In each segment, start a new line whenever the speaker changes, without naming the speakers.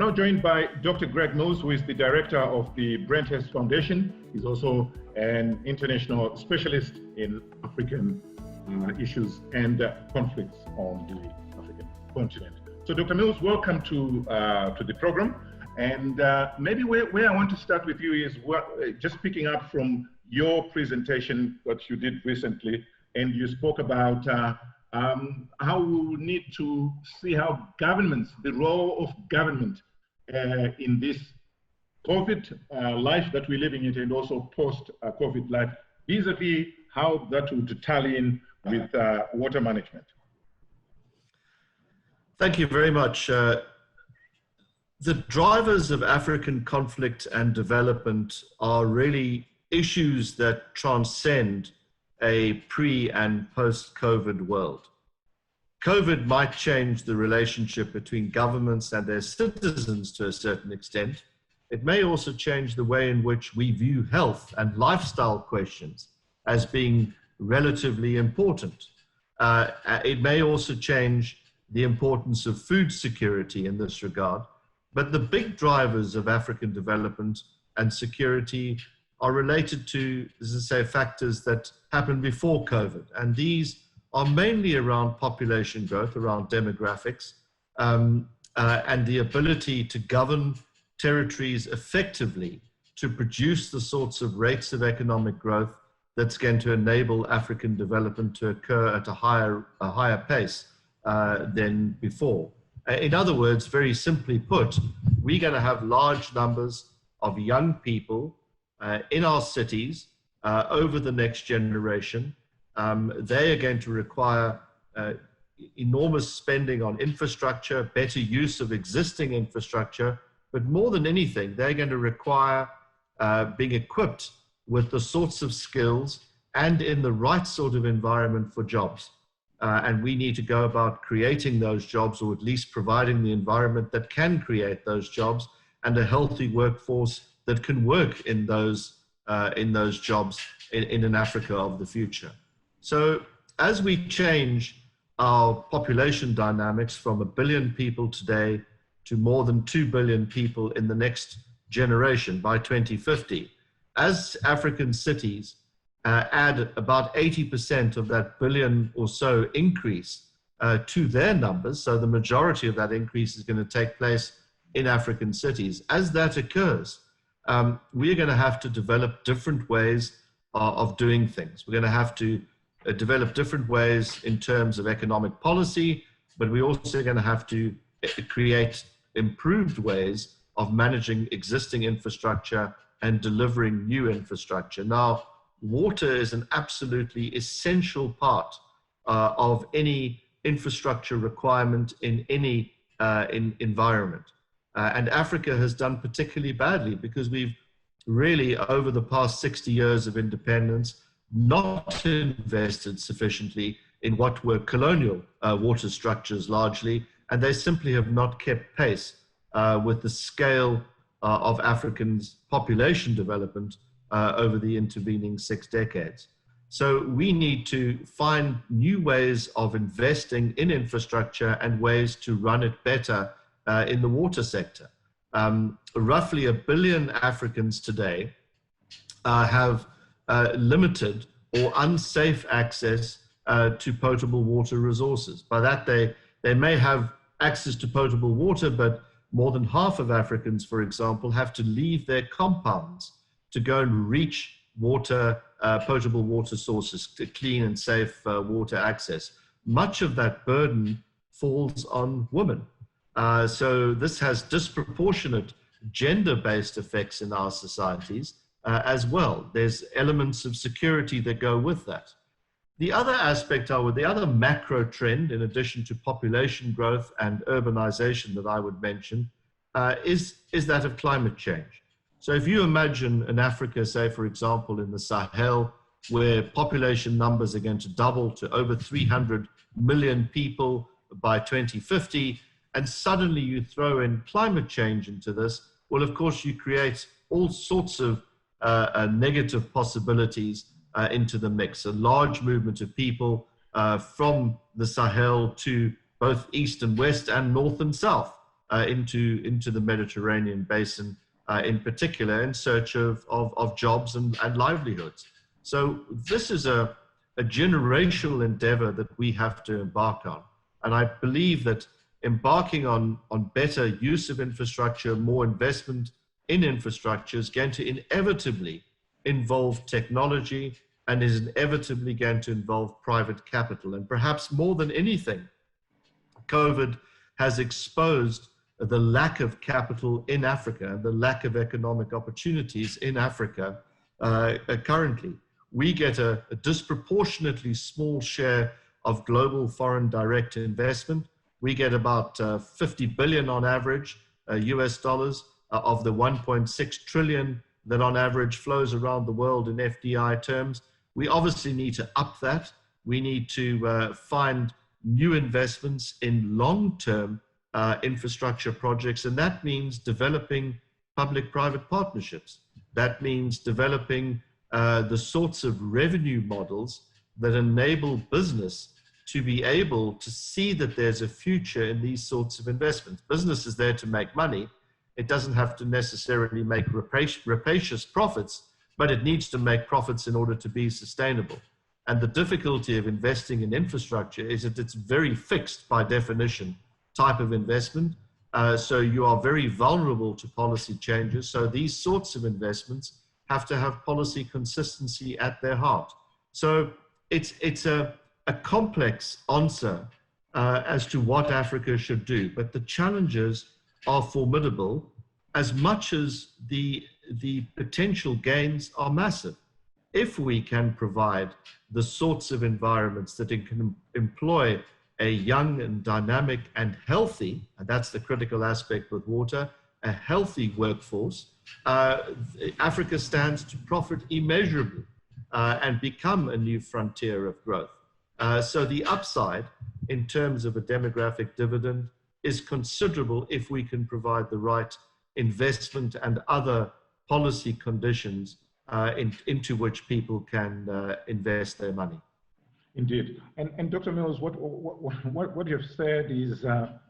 now joined by Dr. Greg Mills, who is the director of the Brenthurst Foundation. He's also an international specialist in African issues and conflicts on the African continent. So, Dr. Mills, welcome to the program. And maybe where I want to start with you is just picking up from your presentation that you did recently, and you spoke about how we need to see how governments, the role of government in this COVID life that we're living in, and also post-COVID life, vis-a-vis how that would tally in with water management.
Thank you very much. The drivers of African conflict and development are really issues that transcend a pre- and post-COVID world. COVID might change the relationship between governments and their citizens to a certain extent. It may also change the way in which we view health and lifestyle questions as being relatively important. It may also change the importance of food security in this regard. But the big drivers of African development and security are related to, as I say, factors that happened before COVID. And these are mainly around population growth, around demographics, and the ability to govern territories effectively to produce the sorts of rates of economic growth that's going to enable African development to occur at a higher pace than before. In other words, very simply put, we're going to have large numbers of young people in our cities over the next generation. They are going to require enormous spending on infrastructure, better use of existing infrastructure, but more than anything, they're going to require being equipped with the sorts of skills and in the right sort of environment for jobs. And we need to go about creating those jobs, or at least providing the environment that can create those jobs, and a healthy workforce that can work in those jobs in an Africa of the future. So as we change our population dynamics from 1 billion people today to more than 2 billion people in the next generation by 2050, as African cities add about 80% of that billion or so increase to their numbers, so the majority of that increase is going to take place in African cities. As that occurs, we're going to have to develop different ways of doing things. We're going to have to develop different ways in terms of economic policy, but we're also going to have to create improved ways of managing existing infrastructure and delivering new infrastructure. Now, water is an absolutely essential part of any infrastructure requirement in any environment. And Africa has done particularly badly because we've really, over the past 60 years of independence, not invested sufficiently in what were colonial water structures largely, and they simply have not kept pace with the scale of Africans' population development over the intervening 6 decades. So we need to find new ways of investing in infrastructure and ways to run it better in the water sector. Roughly 1 billion Africans today have limited or unsafe access to potable water resources. By that, they may have access to potable water, but more than half of Africans, for example, have to leave their compounds to go and reach potable water sources, to clean and safe water access. Much of that burden falls on women. So this has disproportionate gender-based effects in our societies as well. There's elements of security that go with that. The other aspect, the other macro trend, in addition to population growth and urbanization that I would mention, is that of climate change. So if you imagine in Africa, say, for example, in the Sahel, where population numbers are going to double to over 300 million people by 2050, and suddenly you throw in climate change into this, well, of course, you create all sorts of negative possibilities into the mix. A large movement of people from the Sahel to both east and west and north and south into the Mediterranean basin, in particular, in search of jobs and livelihoods. So this is a generational endeavor that we have to embark on. And I believe that embarking on better use of infrastructure, more investment in infrastructure is going to inevitably involve technology and is inevitably going to involve private capital. And perhaps more than anything, COVID has exposed the lack of capital in Africa and the lack of economic opportunities in Africa currently. We get a disproportionately small share of global foreign direct investment. We get about 50 billion on average, US dollars, of the 1.6 trillion that on average flows around the world in FDI terms. We obviously need to up that. We need to find new investments in long-term infrastructure projects, and that means developing public-private partnerships. That means developing the sorts of revenue models that enable business to be able to see that there's a future in these sorts of investments. Business is there to make money. It doesn't have to necessarily make rapacious profits, but it needs to make profits in order to be sustainable. And the difficulty of investing in infrastructure is that it's very fixed by definition type of investment. So you are very vulnerable to policy changes. So these sorts of investments have to have policy consistency at their heart. So it's a complex answer as to what Africa should do, but the challenges are formidable as much as the potential gains are massive. If we can provide the sorts of environments that it can employ a young and dynamic and healthy, and that's the critical aspect with water, a healthy workforce, Africa stands to profit immeasurably and become a new frontier of growth. So the upside in terms of a demographic dividend is considerable if we can provide the right investment and other policy conditions into which people can invest their money.
Indeed. And Dr. Mills, what you've said is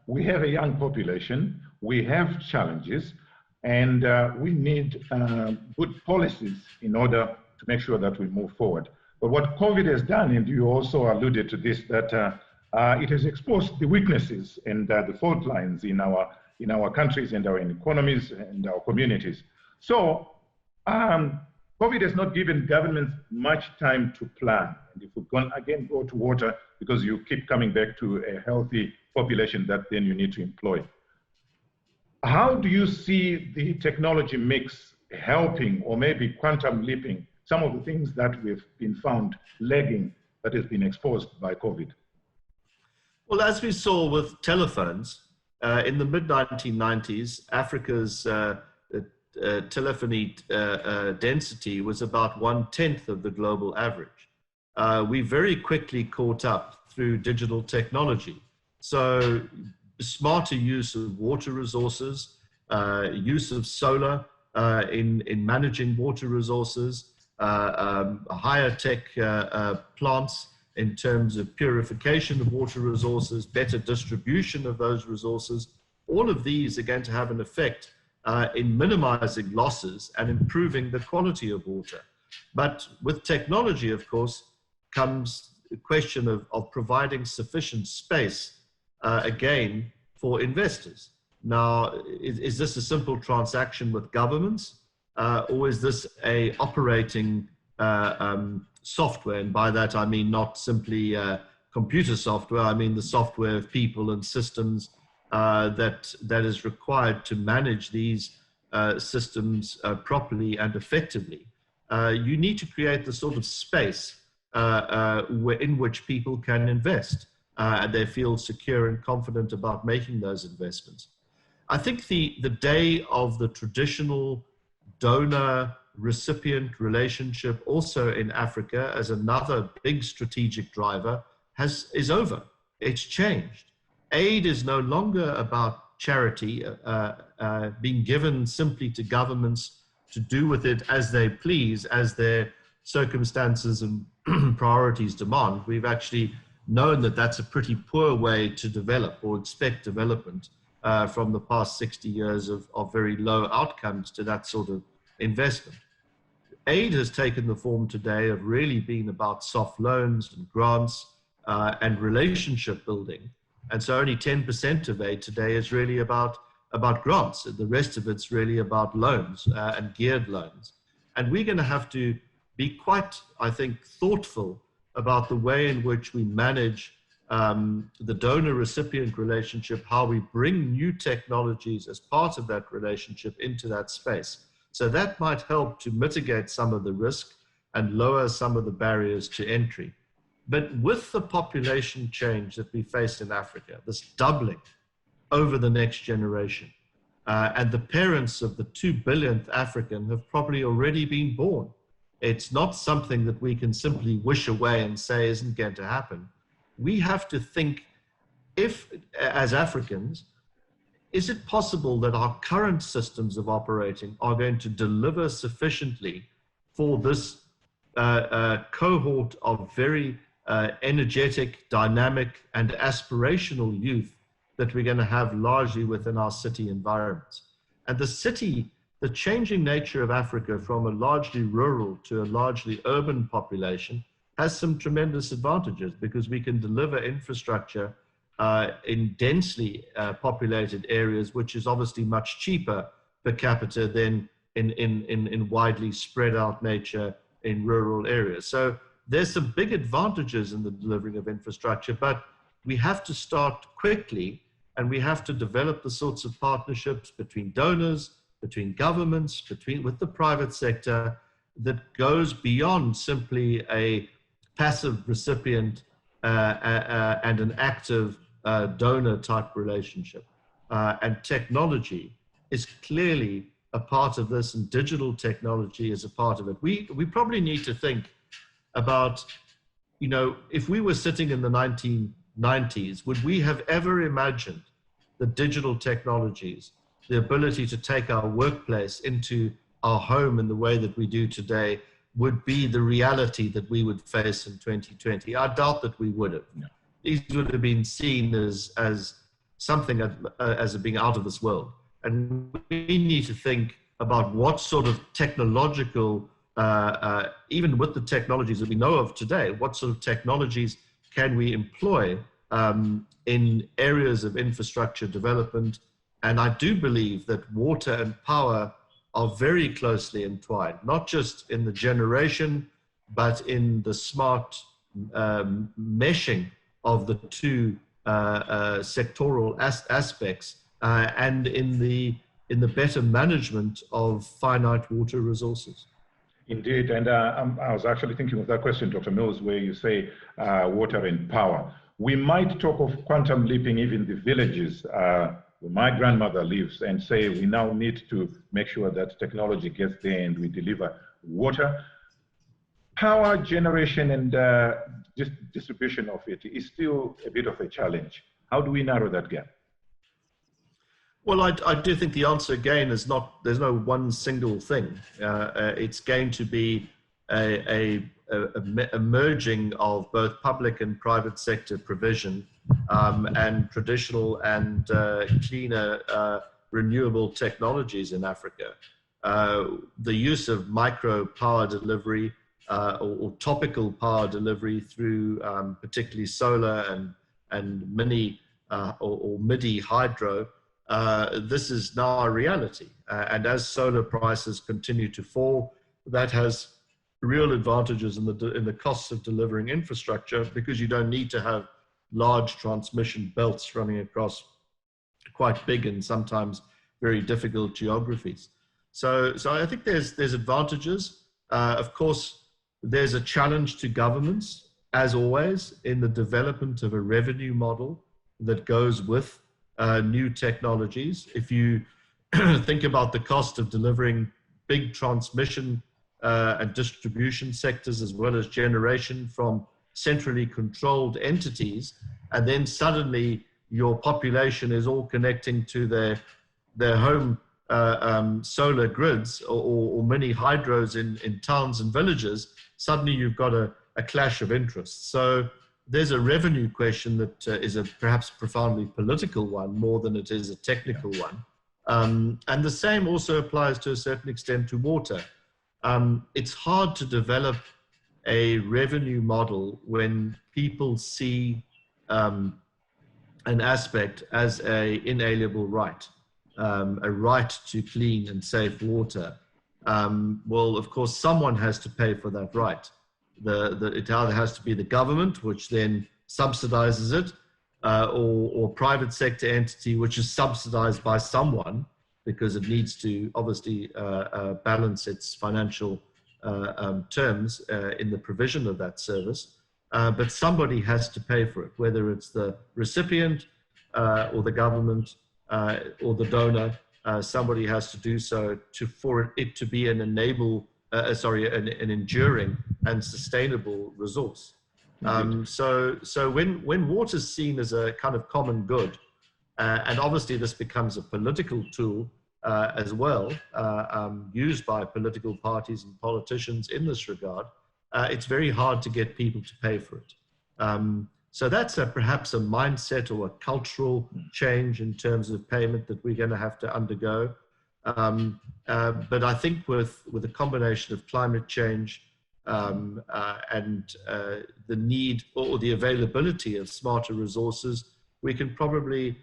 we have a young population, we have challenges, and we need good policies in order to make sure that we move forward. But what COVID has done, and you also alluded to this, that it has exposed the weaknesses and the fault lines in our countries and our economies and our communities. So COVID has not given governments much time to plan. And if we can again go to water, because you keep coming back to a healthy population that then you need to employ. How do you see the technology mix helping or maybe quantum leaping some of the things that we've been found lagging that has been exposed by COVID?
Well, as we saw with telephones, in the mid-1990s, Africa's telephony density was about 1/10 of the global average. We very quickly caught up through digital technology. So smarter use of water resources, use of solar in managing water resources, higher tech plants in terms of purification of water resources, better distribution of those resources. All of these are going to have an effect in minimizing losses and improving the quality of water. But with technology, of course, comes the question of providing sufficient space, again, for investors. Now, is this a simple transaction with governments, or is this a operating software? And by that, I mean not simply computer software, I mean the software of people and systems that is required to manage these systems properly and effectively. You need to create the sort of space in which people can invest and they feel secure and confident about making those investments. I think the day of the traditional donor-recipient relationship also in Africa as another big strategic driver is over. It's changed. Aid is no longer about charity being given simply to governments to do with it as they please, as their circumstances and priorities demand. We've actually known that that's a pretty poor way to develop or expect development from the past 60 years of very low outcomes to that sort of investment. Aid has taken the form today of really being about soft loans and grants and relationship building. And so only 10% of aid today is really about grants. The rest of it's really about loans and geared loans. And we're going to have to be quite, I think, thoughtful about the way in which we manage the donor-recipient relationship, how we bring new technologies as part of that relationship into that space. So that might help to mitigate some of the risk and lower some of the barriers to entry. But with the population change that we face in Africa, this doubling over the next generation, and the parents of the 2 billionth African have probably already been born. It's not something that we can simply wish away and say isn't going to happen. We have to think, if, as Africans, is it possible that our current systems of operating are going to deliver sufficiently for this cohort of very energetic, dynamic, and aspirational youth that we're going to have largely within our city environments? And the changing nature of Africa from a largely rural to a largely urban population has some tremendous advantages, because we can deliver infrastructure in densely populated areas, which is obviously much cheaper per capita than in widely spread out nature in rural areas. So there's some big advantages in the delivering of infrastructure, but we have to start quickly, and we have to develop the sorts of partnerships between donors, between governments, with the private sector, that goes beyond simply a passive recipient and an active donor type relationship. And technology is clearly a part of this, and digital technology is a part of it. We probably need to think about, if we were sitting in the 1990s, would we have ever imagined the digital technologies, the ability to take our workplace into our home in the way that we do today, would be the reality that we would face in 2020? I doubt that we would have. No. These would have been seen as something as being out of this world. And we need to think about what sort of technological, even with the technologies that we know of today, what sort of technologies can we employ in areas of infrastructure development. And I do believe that water and power are very closely entwined, not just in the generation, but in the smart meshing of the two sectoral aspects, and in the better management of finite water resources.
Indeed, and I was actually thinking of that question, Dr. Mills, where you say water and power. We might talk of quantum leaping even the villages where my grandmother lives, and say we now need to make sure that technology gets there and we deliver water. Power generation and distribution of it is still a bit of a challenge. How do we narrow that gap?
Well, I do think the answer again is there's no one single thing. It's going to be a merging of both public and private sector provision, and traditional and cleaner renewable technologies in Africa. The use of micro power delivery or topical power delivery through particularly solar and mini or MIDI hydro, this is now a reality. And as solar prices continue to fall, that has real advantages in the costs of delivering infrastructure, because you don't need to have large transmission belts running across quite big and sometimes very difficult geographies. So I think there's advantages. Of course, there's a challenge to governments, as always, in the development of a revenue model that goes with new technologies. If you think about the cost of delivering big transmission and distribution sectors, as well as generation from centrally controlled entities, and then suddenly your population is all connecting to their home solar grids or mini hydros in towns and villages, suddenly you've got a clash of interests. So there's a revenue question that is a perhaps profoundly political one more than it is a technical one. And the same also applies to a certain extent to water. It's hard to develop a revenue model when people see an aspect as an inalienable right, a right to clean and safe water. Well, of course, someone has to pay for that right. It either has to be the government, which then subsidizes it, or private sector entity, which is subsidized by someone because it needs to obviously balance its financial terms in the provision of that service. But somebody has to pay for it, whether it's the recipient or the government or the donor. Somebody has to do so for it to be an enduring and sustainable resource. So when water is seen as a kind of common good, and obviously this becomes a political tool as well, used by political parties and politicians in this regard, it's very hard to get people to pay for it. So that's perhaps a mindset or a cultural change in terms of payment that we're going to have to undergo. But I think with a combination of climate change and the need or the availability of smarter resources, we can probably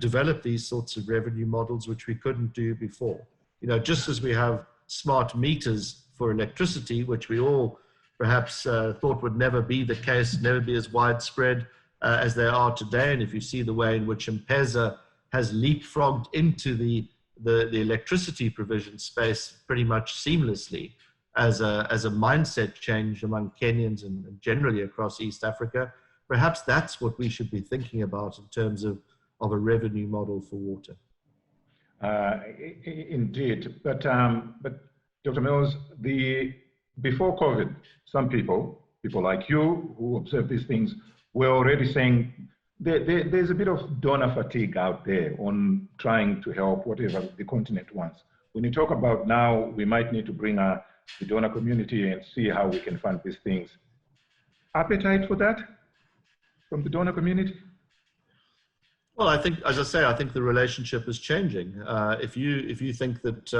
develop these sorts of revenue models, which we couldn't do before. You know, just as we have smart meters for electricity, which we all perhaps thought would never be the case, never be as widespread as they are today. And if you see the way in which M-Pesa has leapfrogged into the electricity provision space pretty much seamlessly as a mindset change among Kenyans and generally across East Africa, perhaps that's what we should be thinking about in terms of a revenue model for water.
Indeed, but Dr. Mills, before COVID, some people like you who observe these things were already saying there's a bit of donor fatigue out there on trying to help whatever the continent wants. When you talk about now, we might need to bring the donor community and see how we can fund these things. Appetite for that from the donor community?
Well, I think, as I say, I think the relationship is changing. If you think that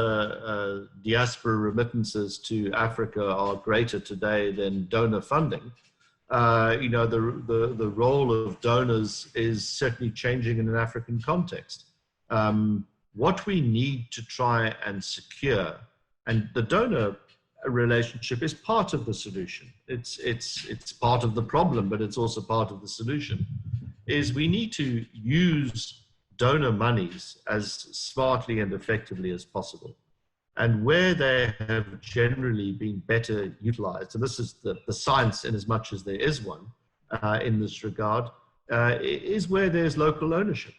diaspora remittances to Africa are greater today than donor funding, you know, the role of donors is certainly changing in an African context. What we need to try and secure, and the donor relationship is part of the solution. It's part of the problem, but it's also part of the solution. Is we need to use donor monies as smartly and effectively as possible. And where they have generally been better utilized, and this is the science in as much as there is one in this regard, is where there's local ownership,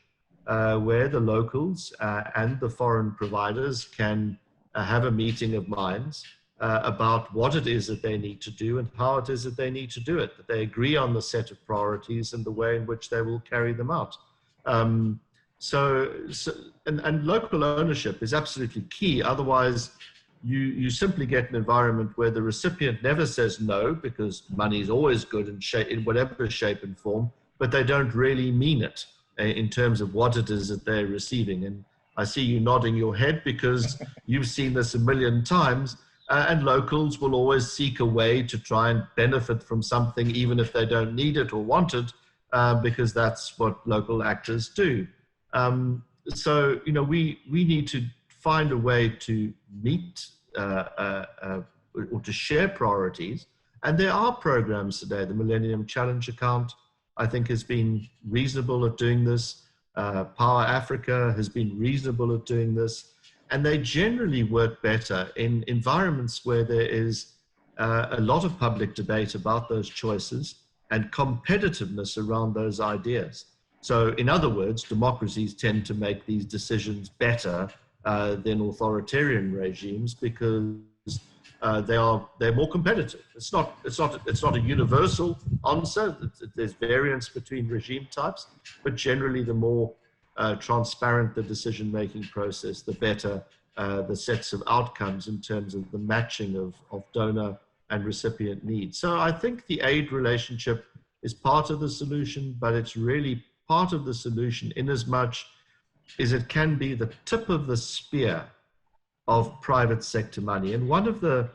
where the locals and the foreign providers can have a meeting of minds about what it is that they need to do and how it is that they need to do it, that they agree on the set of priorities and the way in which they will carry them out. And local ownership is absolutely key. Otherwise, you simply get an environment where the recipient never says no, because money is always good in whatever shape and form, but they don't really mean it in terms of what it is that they're receiving. And I see you nodding your head because you've seen this a million times. And locals will always seek a way to try and benefit from something, even if they don't need it or want it, because that's what local actors do. So, you know, we need to find a way to meet or to share priorities. And there are programs today. The Millennium Challenge Account, I think, has been reasonable at doing this. Power Africa has been reasonable at doing this. And they generally work better in environments where there is a lot of public debate about those choices and competitiveness around those ideas. So in other words, democracies tend to make these decisions better than authoritarian regimes because they're more competitive. It's not a universal answer. There's variance between regime types, but generally the more transparent the decision-making process, the better the sets of outcomes in terms of the matching of donor and recipient needs. So I think the aid relationship is part of the solution, but it's really part of the solution in as much as it can be the tip of the spear of private sector money. And one of the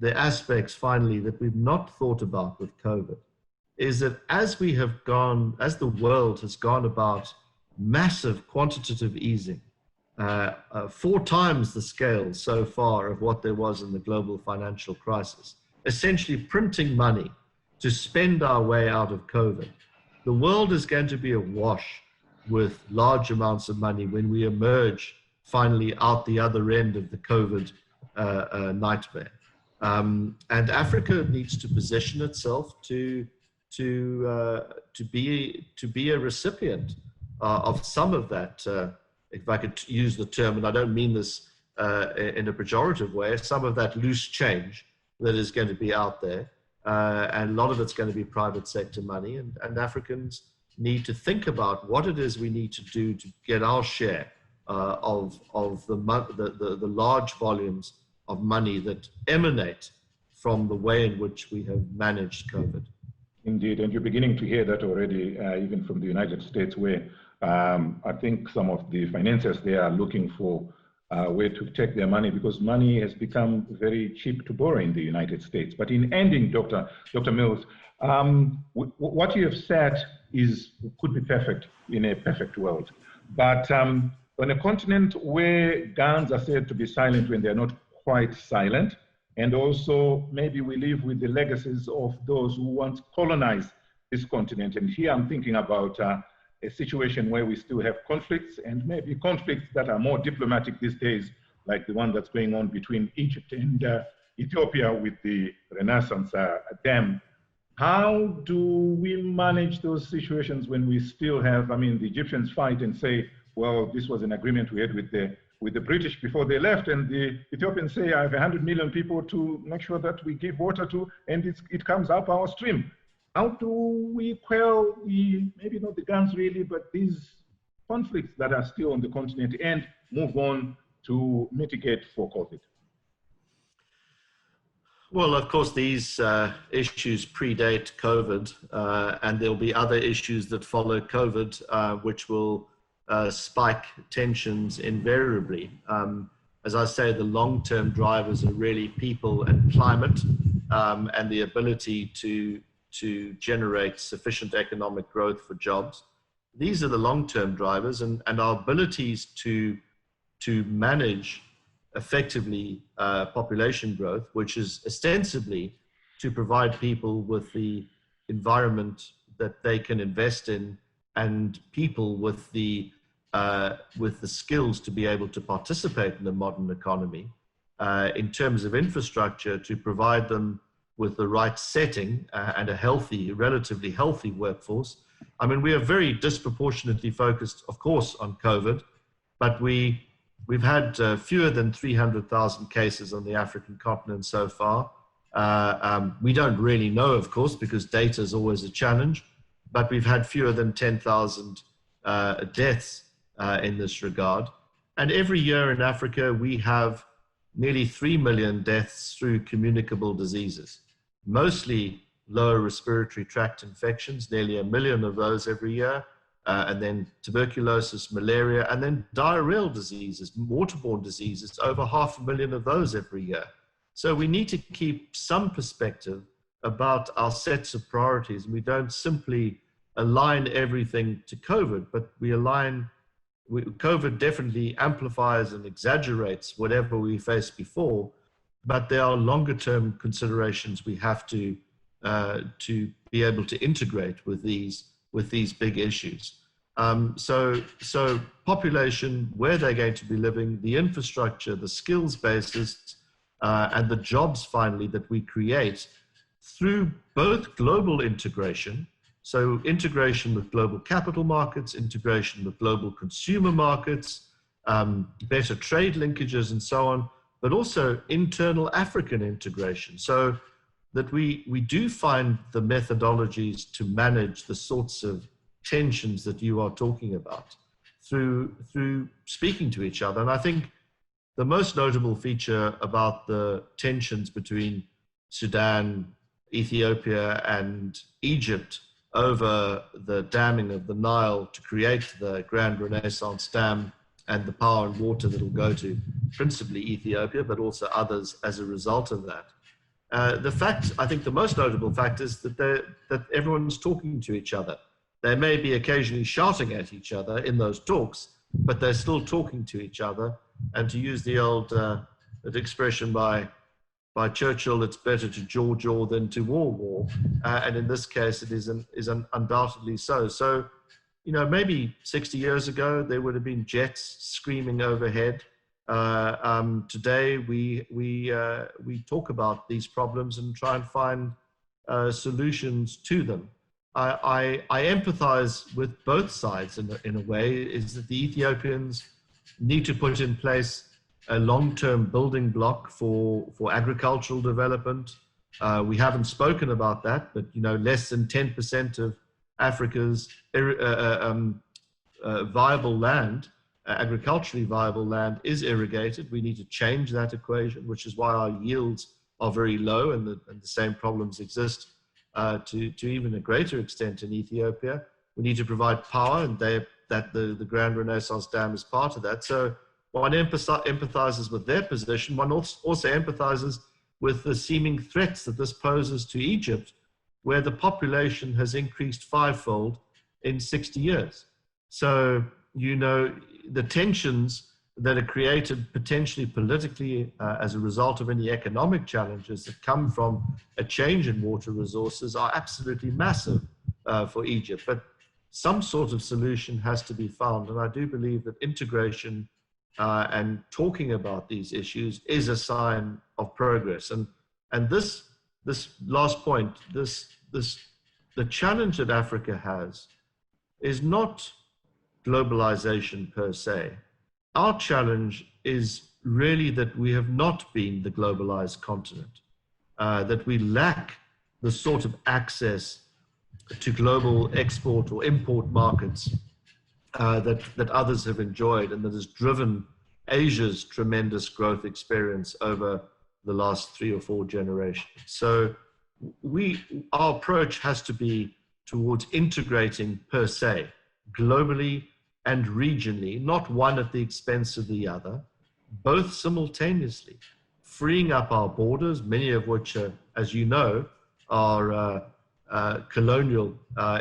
aspects, finally, that we've not thought about with COVID is that as the world has gone about massive quantitative easing, 4 times the scale so far of what there was in the global financial crisis, essentially printing money to spend our way out of COVID, the world is going to be awash with large amounts of money when we emerge finally out the other end of the COVID nightmare. And Africa needs to position itself to be a recipient of some of that, if I could use the term, and I don't mean this in a pejorative way, some of that loose change that is going to be out there. And a lot of it's going to be private sector money, and Africans need to think about what it is we need to do to get our share of the large volumes of money that emanate from the way in which we have managed COVID.
Indeed, and you're beginning to hear that already, even from the United States, where I think some of the financiers there are looking for where to take their money, because money has become very cheap to borrow in the United States. But in ending, Dr. Mills, what you have said could be perfect in a perfect world. But on a continent where guns are said to be silent when they're not quite silent, and also maybe we live with the legacies of those who once colonized this continent. And here I'm thinking about a situation where we still have conflicts, and maybe conflicts that are more diplomatic these days, like the one that's going on between Egypt and Ethiopia with the Renaissance Dam. How do we manage those situations when we still have, the Egyptians fight and say, well, this was an agreement we had with the British before they left, and the Ethiopians say, I have 100 million people to make sure that we give water to, and it comes up our stream. How do we quell maybe not the guns really, but these conflicts that are still on the continent, and move on to mitigate for COVID?
Well, of course, these issues predate COVID, and there'll be other issues that follow COVID, which will spike tensions invariably. As I say, the long-term drivers are really people and climate, and the ability to generate sufficient economic growth for jobs. These are the long-term drivers, and our abilities to manage effectively population growth, which is ostensibly to provide people with the environment that they can invest in, and people with the skills to be able to participate in the modern economy, in terms of infrastructure, to provide them with the right setting and a relatively healthy workforce. We are very disproportionately focused, of course, on COVID, but we've had fewer than 300,000 cases on the African continent so far. We don't really know, of course, because data is always a challenge, but we've had fewer than 10,000 deaths in this regard. And every year in Africa, we have nearly 3 million deaths through communicable diseases, mostly lower respiratory tract infections, nearly 1 million of those every year, and then tuberculosis, malaria, and then diarrheal diseases, waterborne diseases, over 500,000 of those every year. So we need to keep some perspective about our sets of priorities. We don't simply align everything to COVID, but COVID definitely amplifies and exaggerates whatever we faced before, but there are longer term considerations we have to be able to integrate with these big issues. So population, where they're going to be living, the infrastructure, the skills basis, and the jobs finally that we create through both global integration, so integration with global capital markets, integration with global consumer markets, better trade linkages and so on, but also internal African integration, so that we do find the methodologies to manage the sorts of tensions that you are talking about through speaking to each other. And I think the most notable feature about the tensions between Sudan, Ethiopia, and Egypt over the damming of the Nile to create the Grand Renaissance Dam and the power and water that will go to principally Ethiopia, but also others as a result of that. The fact, I think the most notable fact is that everyone's talking to each other. They may be occasionally shouting at each other in those talks, but they're still talking to each other. And to use the old expression by Churchill, it's better to jaw than to war. And in this case, it is undoubtedly so. So, you know, maybe 60 years ago, there would have been jets screaming overhead. Today, we talk about these problems and try and find solutions to them. I empathize with both sides in a way, is that the Ethiopians need to put in place a long-term building block for agricultural development. We haven't spoken about that, but you know, less than 10% of Africa's viable land, agriculturally viable land, is irrigated. We need to change that equation, which is why our yields are very low, and the same problems exist to even a greater extent in Ethiopia. We need to provide power, and the Grand Renaissance Dam is part of that. So one empathizes with their position. One also empathizes with the seeming threats that this poses to Egypt, where the population has increased fivefold in 60 years. So, you know, the tensions that are created potentially politically as a result of any economic challenges that come from a change in water resources are absolutely massive for Egypt. But some sort of solution has to be found. And I do believe that integration and talking about these issues is a sign of progress. And this last point, the challenge that Africa has is not globalization per se. Our challenge is really that we have not been the globalized continent, that we lack the sort of access to global export or import markets that others have enjoyed, and that has driven Asia's tremendous growth experience over the last 3 or 4 generations. So our approach has to be towards integrating per se, globally and regionally, not one at the expense of the other, both simultaneously, freeing up our borders, many of which, as you know, are colonial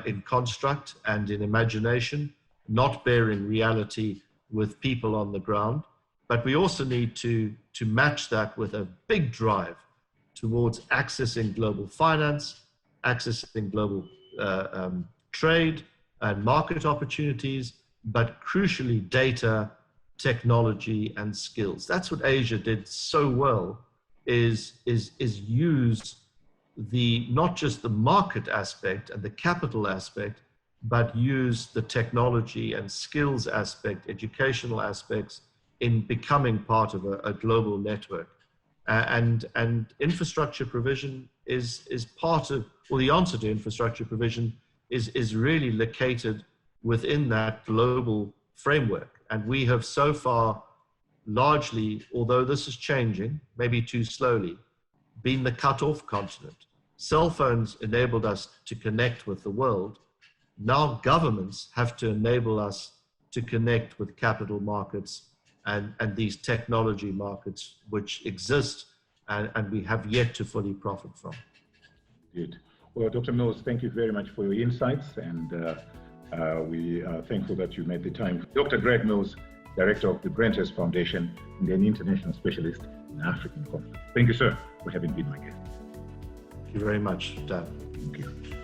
in construct and in imagination, not bearing reality with people on the ground. But we also need to match that with a big drive towards accessing global finance, accessing global trade and market opportunities, but crucially data, technology, and skills. That's what Asia did so well, is use not just the market aspect and the capital aspect, but use the technology and skills aspect, educational aspects, in becoming part of a global network. And infrastructure provision is part of, or the answer to infrastructure provision is really located within that global framework. And we have so far largely, although this is changing, maybe too slowly, been the cut-off continent. Cell phones enabled us to connect with the world. Now governments have to enable us to connect with capital markets and these technology markets which exist and we have yet to fully profit from.
Good. Well, Dr. Mills, thank you very much for your insights, and we are thankful that you made the time. Dr. Greg Mills, Director of the Brenthurst Foundation and an international specialist in African conflict. Thank you, sir, for having been my guest.
Thank you very much, Dan.
Thank you.